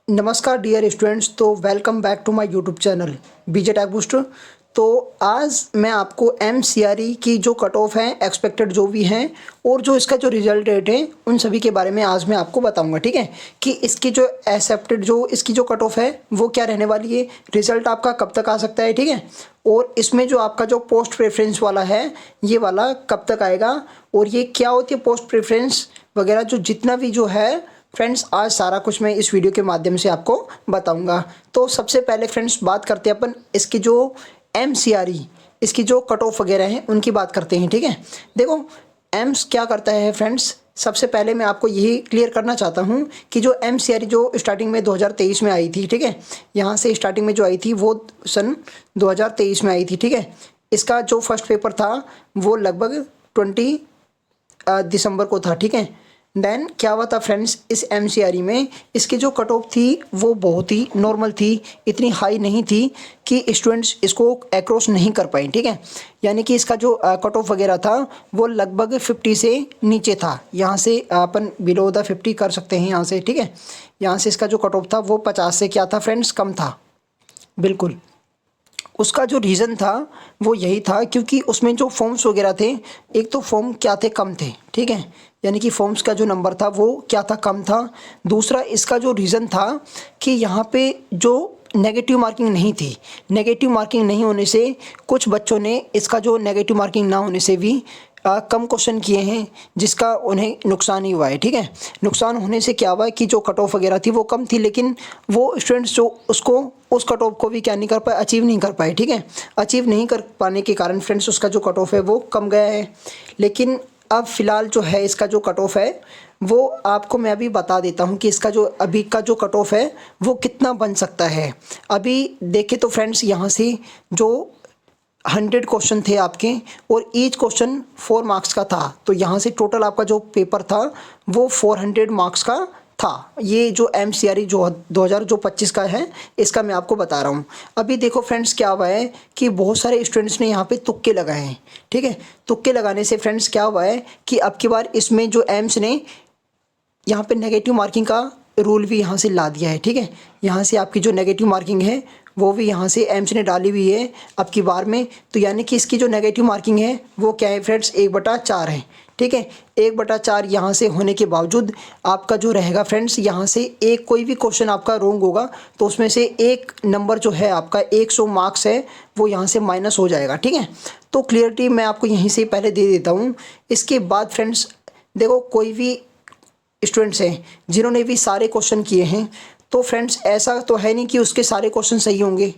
नमस्कार dear students. तो welcome back to my YouTube channel BJ tag booster. तो आज मैं आपको एमसीआरई की जो कट ऑफ है एक्सपेक्टेड जो भी हैं और जो इसका जो रिजल्ट डेट है उन सभी के बारे में आज मैं आपको बताऊंगा। ठीक है कि इसकी जो एक्सेप्टेड जो इसकी जो कट ऑफ है वो क्या रहने वाली है, रिजल्ट आपका कब तक आ सकता है। ठीक है, और इसमें जो आपका जो पोस्ट प्रेफरेंस वाला है ये वाला कब तक आएगा और ये क्या होती है पोस्ट प्रेफरेंस वगैरह, जो जितना भी जो है फ्रेंड्स आज सारा कुछ मैं इस वीडियो के माध्यम से आपको बताऊंगा। तो सबसे पहले फ्रेंड्स बात करते हैं अपन इसकी जो एमसीआरई इसकी जो कट ऑफ वगैरह हैं उनकी बात करते हैं। ठीक है, देखो एम्स क्या करता है फ्रेंड्स, सबसे पहले मैं आपको यही क्लियर करना चाहता हूँ कि जो एमसीआरई जो स्टार्टिंग में 2023 में आई थी, ठीक है, यहाँ से स्टार्टिंग में जो आई थी वो सन 2023 में आई थी। ठीक है, इसका जो फर्स्ट पेपर था वो लगभग 20 दिसंबर को था। ठीक है, देन क्या हुआ था फ्रेंड्स, इस एमसीआरई में इसकी जो कट ऑफ थी वो बहुत ही नॉर्मल थी, इतनी हाई नहीं थी कि स्टूडेंट्स इसको एक्रॉस नहीं कर पाए। ठीक है, यानी कि इसका जो कट ऑफ वगैरह था वो लगभग 50 से नीचे था। यहाँ से अपन बिलो द 50 कर सकते हैं यहाँ से। ठीक है, यहाँ से इसका जो कट ऑफ था वो 50 से क्या था फ्रेंड्स, कम था बिल्कुल। उसका जो रीज़न था वो यही था क्योंकि उसमें जो फॉर्म्स वगैरह थे, एक तो फॉर्म क्या थे, कम थे। ठीक है, यानी कि फॉर्म्स का जो नंबर था वो क्या था, कम था। दूसरा इसका जो रीज़न था कि यहाँ पे जो नेगेटिव मार्किंग नहीं थी, नेगेटिव मार्किंग नहीं होने से कुछ बच्चों ने इसका जो नेगेटिव मार्किंग ना होने से भी कम क्वेश्चन किए हैं, जिसका उन्हें नुकसान ही हुआ है। ठीक है, नुकसान होने से क्या हुआ है कि जो कट ऑफ वगैरह थी वो कम थी, लेकिन वो स्टूडेंट्स जो उसको उस कट ऑफ को भी क्या नहीं कर पाए, अचीव नहीं कर पाए। ठीक है, अचीव नहीं कर पाने के कारण फ्रेंड्स उसका जो कट ऑफ है वो कम गया है। लेकिन अब फ़िलहाल जो है इसका जो कट ऑफ है वो आपको मैं अभी बता देता हूँ कि इसका जो अभी का जो कट ऑफ है वो कितना बन सकता है। अभी देखें तो फ्रेंड्स यहाँ से जो 100 क्वेश्चन थे आपके और ईच क्वेश्चन 4 मार्क्स का था, तो यहाँ से टोटल आपका जो पेपर था वो 400 मार्क्स का था। ये जो एमसीआरई जो 2025 का है इसका मैं आपको बता रहा हूँ। अभी देखो फ्रेंड्स क्या हुआ है कि बहुत सारे स्टूडेंट्स ने यहाँ पे तुक्के लगाए हैं। ठीक है, तुक्के लगाने से फ्रेंड्स क्या हुआ है कि अब की बार इसमें जो एम्स ने यहाँ पे नेगेटिव मार्किंग का रूल भी यहाँ से ला दिया है। ठीक है, यहाँ से आपकी जो नेगेटिव मार्किंग है वो भी यहाँ से एम्स ने डाली हुई है अब की बार में। तो यानी कि इसकी जो नेगेटिव मार्किंग है वो क्या है फ्रेंड्स, 1/4 है। ठीक है, 1/4 यहाँ से होने के बावजूद आपका जो रहेगा फ्रेंड्स, यहाँ से एक कोई भी क्वेश्चन आपका रॉन्ग होगा तो उसमें से एक नंबर जो है आपका 100 मार्क्स है वो यहाँ से माइनस हो जाएगा। ठीक है, तो क्लियरिटी मैं आपको यहीं से पहले दे देता हूँ। इसके बाद फ्रेंड्स देखो, कोई भी स्टूडेंट्स हैं जिन्होंने भी सारे क्वेश्चन किए हैं, तो फ्रेंड्स ऐसा तो है नहीं कि उसके सारे क्वेश्चन सही होंगे,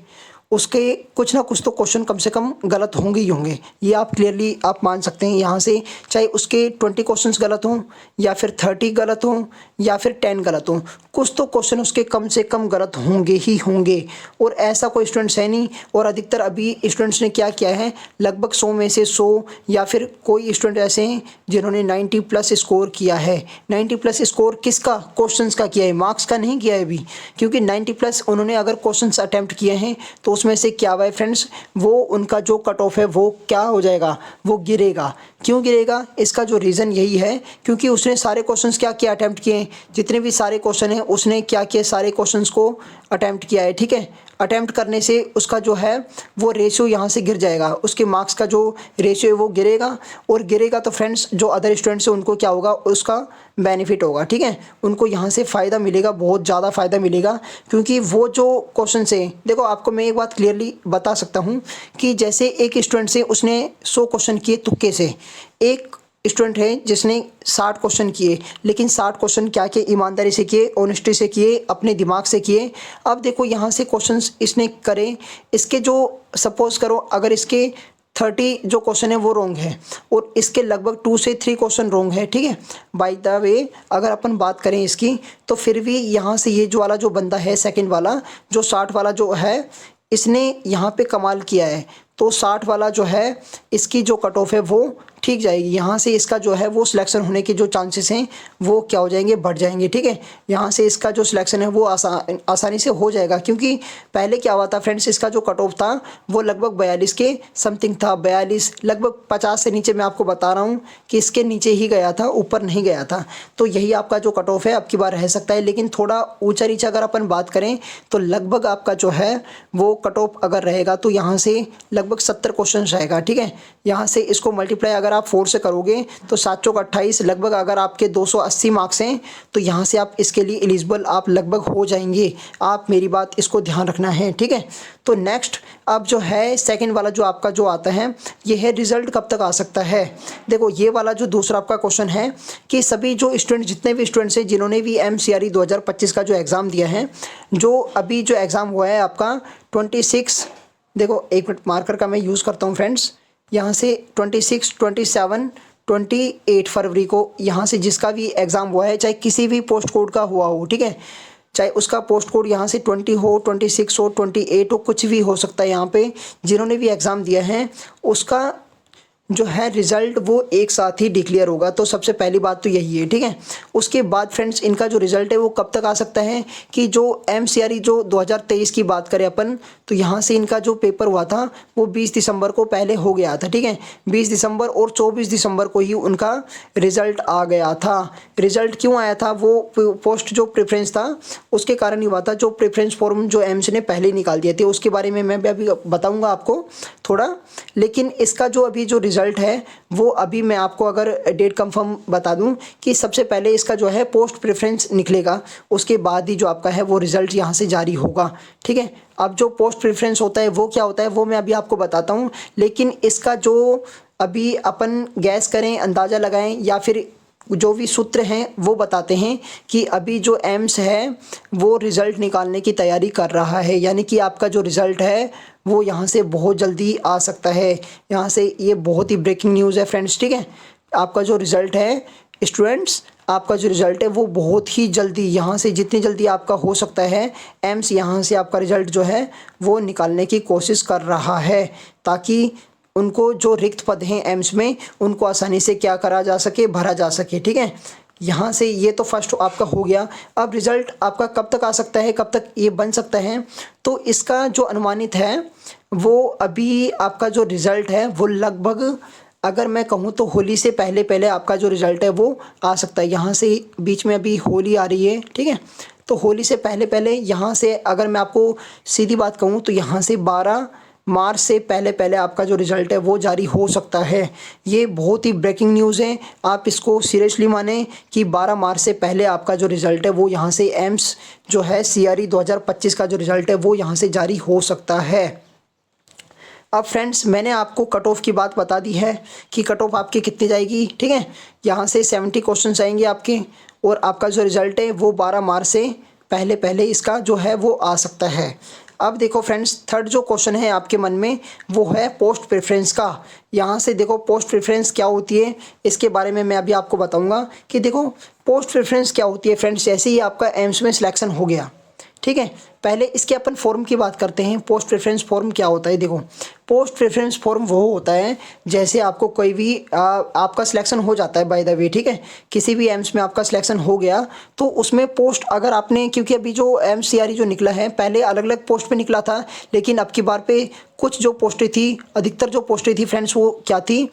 उसके कुछ ना कुछ तो क्वेश्चन कम से कम गलत होंगे ही होंगे। ये आप क्लियरली आप मान सकते हैं यहाँ से, चाहे उसके 20 क्वेश्चंस गलत हों या फिर 30 गलत हों या फिर 10 गलत हों, कुछ तो क्वेश्चन उसके कम से कम गलत होंगे ही होंगे। और ऐसा कोई स्टूडेंट्स है नहीं। और अधिकतर अभी स्टूडेंट्स ने क्या किया है, लगभग 100 में से 100 या फिर कोई स्टूडेंट ऐसे हैं जिन्होंने 90+ स्कोर किया है। 90+ स्कोर किसका, क्वेश्चंस का किया है, मार्क्स का नहीं किया है अभी। क्योंकि 90+ उन्होंने अगर क्वेश्चंस अटैम्प्ट किए हैं तो उसमें से क्या हुआ है फ्रेंड्स, वो उनका जो कट ऑफ है वो क्या हो जाएगा, वो गिरेगा। क्यों गिरेगा, इसका जो रीज़न यही है क्योंकि उसने सारे क्वेश्चंस क्या किया, अटैम्प्ट किए। जितने भी सारे क्वेश्चन हैं उसने क्या किया, सारे क्वेश्चंस को अटैम्प्ट किया है। ठीक है, अटैम्प्ट करने से उसका जो है वो रेशियो यहाँ से गिर जाएगा, उसके मार्क्स का जो रेशियो है वो गिरेगा। और गिरेगा तो फ्रेंड्स जो अदर स्टूडेंट्स हैं उनको क्या होगा, उसका बेनिफिट होगा। ठीक है, उनको यहाँ से फ़ायदा मिलेगा, बहुत ज़्यादा फ़ायदा मिलेगा। क्योंकि वो जो क्वेश्चन से देखो, आपको मैं एक बात क्लियरली बता सकता हूँ कि जैसे एक स्टूडेंट से उसने 100 क्वेश्चन किए तुक्के से, एक स्टूडेंट है जिसने 60 क्वेश्चन किए, लेकिन 60 क्वेश्चन क्या किए, ईमानदारी से किए, ऑनेस्टी से किए, अपने दिमाग से किए। अब देखो यहाँ से क्वेश्चंस इसने करे, इसके जो सपोज करो अगर इसके 30 जो क्वेश्चन है वो रॉन्ग है और इसके लगभग 2 से 3 क्वेश्चन रॉन्ग है। ठीक है, बाय द वे अगर अपन बात करें इसकी, तो फिर भी यहाँ से ये जो वाला जो बंदा है सेकंड वाला, जो 60 वाला जो है, इसने यहाँ पे कमाल किया है। तो 60 वाला जो है इसकी जो कट ऑफ है वो ठीक जाएगी। यहाँ से इसका जो है वो सिलेक्शन होने के जो चांसेस हैं वो क्या हो जाएंगे, बढ़ जाएंगे। ठीक है, यहाँ से इसका जो सिलेक्शन है वो आसानी से हो जाएगा, क्योंकि पहले क्या हुआ था फ्रेंड्स, इसका जो कट ऑफ था वो लगभग 42 के समथिंग था, 42 लगभग 50 से नीचे। मैं आपको बता रहा हूँ कि इसके नीचे ही गया था, ऊपर नहीं गया था। तो यही आपका जो कट ऑफ है अब की बार रह सकता है, लेकिन थोड़ा ऊंचा नीचा अगर अपन बात करें तो लगभग आपका जो है वो कट ऑफ अगर रहेगा तो यहाँ से लगभग 70 क्वेश्चन रहेगा। ठीक है, यहाँ से इसको मल्टीप्लाई अगर आप 4 से करोगे तो 7 चौक 28, लगभग अगर आपके 280 मार्क्स हैं तो यहाँ से आप इसके लिए एलिजिबल आप लगभग हो जाएंगे। आप मेरी बात इसको ध्यान रखना है। ठीक है, तो नेक्स्ट अब जो है सेकंड वाला जो आपका जो आता है ये है रिजल्ट कब तक आ सकता है। देखो ये वाला जो दूसरा आपका क्वेश्चन है कि सभी जो स्टूडेंट, जितने भी स्टूडेंट्स हैं जिन्होंने भी MCRE 2025 का जो एग्ज़ाम दिया है, जो अभी जो एग्ज़ाम हुआ है आपका 26, देखो एक मिनट मार्कर का मैं यूज़ करता हूँ फ्रेंड्स, यहाँ से 26, 27, 28 फरवरी को यहाँ से जिसका भी एग्ज़ाम हुआ है, चाहे किसी भी पोस्ट कोड का हुआ हो, ठीक है, चाहे उसका पोस्ट कोड यहाँ से 20 हो, 26 हो, 28 हो, कुछ भी हो सकता है। यहाँ पे जिन्होंने भी एग्ज़ाम दिया है उसका जो है रिज़ल्ट वो एक साथ ही डिक्लेयर होगा। तो सबसे पहली बात तो यही है। ठीक है, उसके बाद फ्रेंड्स इनका जो रिज़ल्ट है वो कब तक आ सकता है कि जो MCRE जो 2023 की बात करें अपन, तो यहाँ से इनका जो पेपर हुआ था वो 20 दिसंबर को पहले हो गया था। ठीक है, 20 दिसंबर और 24 दिसंबर को ही उनका रिज़ल्ट आ गया था। रिज़ल्ट क्यों आया था, वो पोस्ट जो प्रेफरेंस था उसके कारण ही हुआ था। जो प्रेफरेंस फॉर्म जो एम्स ने पहले ही निकाल दिए थे उसके बारे में मैं भी अभी बताऊँगा आपको थोड़ा, लेकिन इसका जो अभी जो रिज़ल्ट है वो अभी मैं आपको अगर डेट कंफर्म बता दूं कि सबसे पहले इसका जो है पोस्ट प्रेफरेंस निकलेगा, उसके बाद ही जो आपका है वो रिज़ल्ट यहाँ से जारी होगा। ठीक है, अब जो पोस्ट प्रेफरेंस होता है वो क्या होता है वो मैं अभी आपको बताता हूँ, लेकिन इसका जो अभी अपन गैस करें, अंदाज़ा लगाएं या फिर जो भी सूत्र हैं वो बताते हैं कि अभी जो एम्स है वो रिज़ल्ट निकालने की तैयारी कर रहा है, यानी कि आपका जो रिज़ल्ट है वो यहाँ से बहुत जल्दी आ सकता है। यहाँ से ये बहुत ही ब्रेकिंग न्यूज़ है फ्रेंड्स। ठीक है, आपका जो रिज़ल्ट है स्टूडेंट्स, आपका जो रिज़ल्ट है वो बहुत ही जल्दी, यहाँ से जितनी जल्दी आपका हो सकता है एम्स यहाँ से आपका रिज़ल्ट जो है वो निकालने की कोशिश कर रहा है, ताकि उनको जो रिक्त पद हैं एम्स में उनको आसानी से क्या करा जा सके, भरा जा सके। ठीक है, यहाँ से ये तो फर्स्ट आपका हो गया। अब रिज़ल्ट आपका कब तक आ सकता है, कब तक ये बन सकता है, तो इसका जो अनुमानित है वो अभी आपका जो रिज़ल्ट है वो लगभग अगर मैं कहूँ तो होली से पहले पहले आपका जो रिज़ल्ट है वो आ सकता है। यहाँ से बीच में अभी होली आ रही है। ठीक है, तो होली से पहले पहले यहाँ से अगर मैं आपको सीधी बात कहूँ तो यहाँ से 12 मार्च से पहले पहले आपका जो रिज़ल्ट है वो जारी हो सकता है। ये बहुत ही ब्रेकिंग न्यूज़ है, आप इसको सीरियसली माने कि 12 मार्च से पहले आपका जो रिज़ल्ट है वो यहाँ से एम्स जो है CRE 2025 का जो रिज़ल्ट है वो यहाँ से जारी हो सकता है। अब फ्रेंड्स मैंने आपको कट ऑफ की बात बता दी है कि कट ऑफ आपकी कितनी जाएगी। ठीक है, यहाँ से 70 क्वेश्चन आएंगे आपके, और आपका जो रिज़ल्ट है वो 12 मार्च से पहले पहले इसका जो है वो आ सकता है। अब देखो फ्रेंड्स थर्ड जो क्वेश्चन है आपके मन में वो है पोस्ट प्रेफरेंस का। यहाँ से देखो पोस्ट प्रेफरेंस क्या होती है इसके बारे में मैं अभी आपको बताऊँगा कि देखो पोस्ट प्रेफरेंस क्या होती है फ्रेंड्स। जैसे ही आपका एम्स में सिलेक्शन हो गया, ठीक है, पहले इसके अपन फॉर्म की बात करते हैं। पोस्ट प्रेफरेंस फॉर्म क्या होता है, देखो पोस्ट प्रेफरेंस फॉर्म वो होता है जैसे आपको कोई भी आपका सिलेक्शन हो जाता है बाय द वे। ठीक है, किसी भी एम्स में आपका सिलेक्शन हो गया तो उसमें पोस्ट अगर आपने, क्योंकि अभी जो MCRE जो निकला है पहले अलग अलग पोस्ट पे निकला था, लेकिन अब की बार पे कुछ जो पोस्टें थी, अधिकतर जो पोस्टें थी फ्रेंड्स वो क्या थी,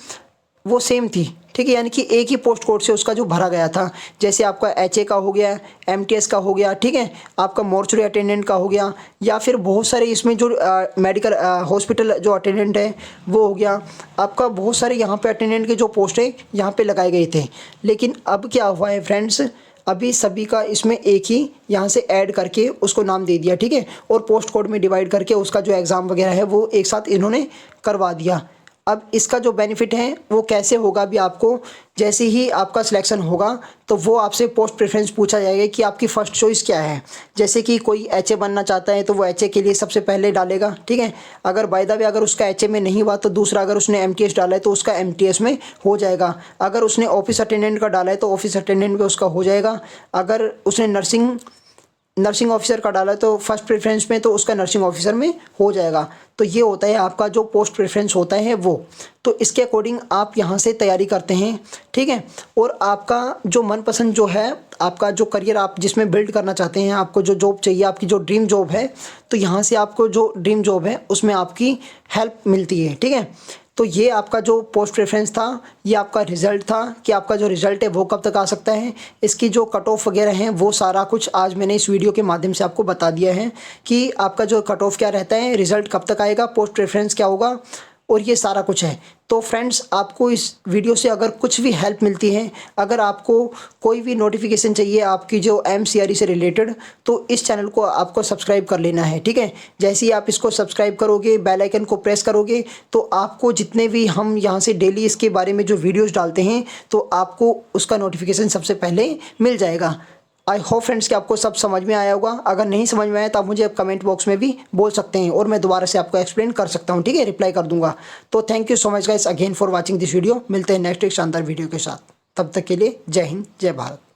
वो सेम थी। ठीक है, यानी कि एक ही पोस्ट कोड से उसका जो भरा गया था। जैसे आपका HA का हो गया, MTS का हो गया, ठीक है, आपका मोर्चरी अटेंडेंट का हो गया, या फिर बहुत सारे इसमें जो मेडिकल हॉस्पिटल जो अटेंडेंट है वो हो गया। आपका बहुत सारे यहाँ पे अटेंडेंट के जो पोस्ट है यहाँ पे लगाए गए थे। लेकिन अब क्या हुआ है फ्रेंड्स, अभी सभी का इसमें एक ही यहाँ से ऐड करके उसको नाम दे दिया। ठीक है, और पोस्ट कोड में डिवाइड करके उसका जो एग्ज़ाम वगैरह है वो एक साथ इन्होंने करवा दिया। अब इसका जो बेनिफिट है वो कैसे होगा, अभी आपको जैसे ही आपका सिलेक्शन होगा तो वो आपसे पोस्ट प्रेफरेंस पूछा जाएगा कि आपकी फ़र्स्ट चॉइस क्या है। जैसे कि कोई HA बनना चाहता है तो वो HA के लिए सबसे पहले डालेगा। ठीक है, अगर बाय द वे अगर उसका HA में नहीं हुआ तो दूसरा अगर उसने MTS डाला है तो उसका MTS में हो जाएगा। अगर उसने ऑफिस अटेंडेंट का डाला है तो ऑफिस अटेंडेंट में उसका हो जाएगा। अगर उसने नर्सिंग नर्सिंग ऑफिसर का डाला तो फर्स्ट प्रेफरेंस में तो उसका नर्सिंग ऑफिसर में हो जाएगा। तो ये होता है आपका जो पोस्ट प्रेफरेंस होता है वो। तो इसके अकॉर्डिंग आप यहाँ से तैयारी करते हैं, ठीक है। और आपका जो मनपसंद जो है, आपका जो करियर आप जिसमें बिल्ड करना चाहते हैं, आपको जो जॉब चाहिए, आपकी जो ड्रीम जॉब है, तो यहाँ से आपको जो ड्रीम जॉब है उसमें आपकी हेल्प मिलती है, ठीक है। तो ये आपका जो पोस्ट प्रेफरेंस था, ये आपका रिज़ल्ट था कि आपका जो रिज़ल्ट है वो कब तक आ सकता है, इसकी जो कट ऑफ वगैरह हैं वो सारा कुछ आज मैंने इस वीडियो के माध्यम से आपको बता दिया है कि आपका जो कट ऑफ क्या रहता है, रिज़ल्ट कब तक आएगा, पोस्ट प्रेफरेंस क्या होगा, और ये सारा कुछ है। तो फ्रेंड्स, आपको इस वीडियो से अगर कुछ भी हेल्प मिलती है, अगर आपको कोई भी नोटिफिकेशन चाहिए आपकी जो MCRE से रिलेटेड, तो इस चैनल को आपको सब्सक्राइब कर लेना है, ठीक है। जैसे ही आप इसको सब्सक्राइब करोगे, बेल आइकन को प्रेस करोगे, तो आपको जितने भी हम यहाँ से डेली इसके बारे में जो वीडियोज़ डालते हैं, तो आपको उसका नोटिफिकेशन सबसे पहले मिल जाएगा। आई होप फ्रेंड्स कि आपको सब समझ में आया होगा। अगर नहीं समझ में आया तो आप मुझे कमेंट बॉक्स में भी बोल सकते हैं और मैं दोबारा से आपको एक्सप्लेन कर सकता हूँ, ठीक है, रिप्लाई कर दूंगा। तो thank you so much guys again for watching this video. मिलते हैं नेक्स्ट एक शानदार वीडियो के साथ। तब तक के लिए जय हिंद, जय भारत।